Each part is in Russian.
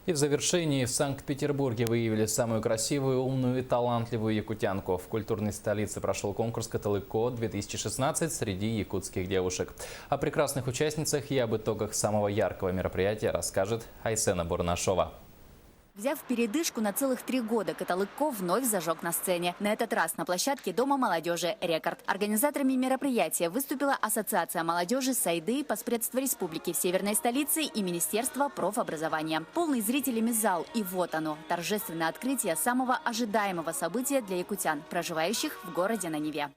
И в завершении в Санкт-Петербурге выявили самую красивую, умную и талантливую якутянку. В культурной столице прошел конкурс «Каталыко-2016» среди якутских девушек. О прекрасных участницах и об итогах самого яркого мероприятия расскажет Айсена Бурнашова. Взяв передышку на целых 3 года, Каталыко вновь зажег на сцене. На этот раз на площадке Дома молодежи «Рекорд». Организаторами мероприятия выступила Ассоциация молодежи Сайды, Поспредство Республики в северной столице и Министерство профобразования. Полный зрителями зал, и вот оно, торжественное открытие самого ожидаемого события для якутян, проживающих в городе на Неве.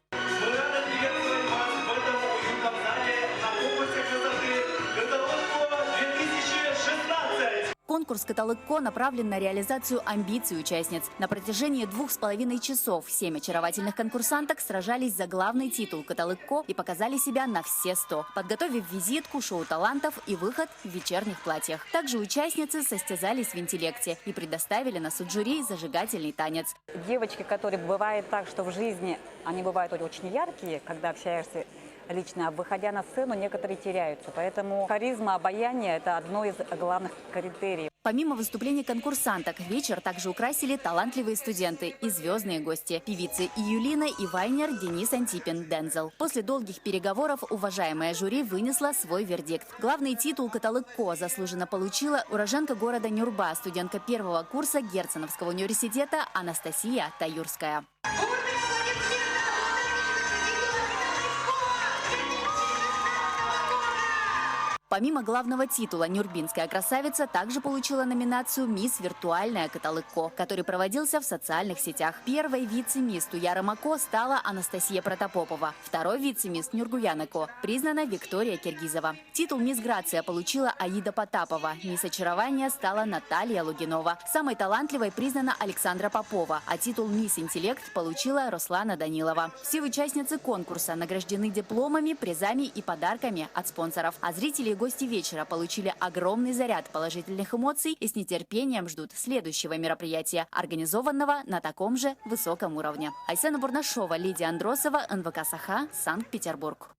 Конкурс «Каталыко» направлен на реализацию амбиций участниц. На протяжении 2,5 часов 7 очаровательных конкурсанток сражались за главный титул «Каталыко» и показали себя на все 100, подготовив визитку, шоу талантов и выход в вечерних платьях. Также участницы состязались в интеллекте и предоставили на суд жюри зажигательный танец. Девочки, которые бывает так, что в жизни они бывают очень яркие, когда общаешься лично, а выходя на сцену, некоторые теряются. Поэтому харизма, обаяние – это одно из главных критериев. Помимо выступлений конкурсанток, вечер также украсили талантливые студенты и звездные гости. Певицы Юлина и Вайнер, Денис Антипин, Дензел. После долгих переговоров уважаемое жюри вынесло свой вердикт. Главный титул «Каталыко» заслуженно получила уроженка города Нюрба, студентка 1-го курса Герценовского университета Анастасия Таюрская. Помимо главного титула, нюрбинская красавица также получила номинацию «Мисс Виртуальная Каталыко», который проводился в социальных сетях. Первой вице-мисс Туяра-Мако стала Анастасия Протопопова. Второй вице-мисс Нюргуянако признана Виктория Киргизова. Титул «Мисс Грация» получила Аида Потапова. «Мисс Очарование» стала Наталья Лугинова. Самой талантливой признана Александра Попова, а титул «Мисс Интеллект» получила Руслана Данилова. Все участницы конкурса награждены дипломами, призами и подарками от спонсоров. А зрители и гости вечера получили огромный заряд положительных эмоций и с нетерпением ждут следующего мероприятия, организованного на таком же высоком уровне. Айсена Бурнашова, Лидия Андросова, НВК Саха, Санкт-Петербург.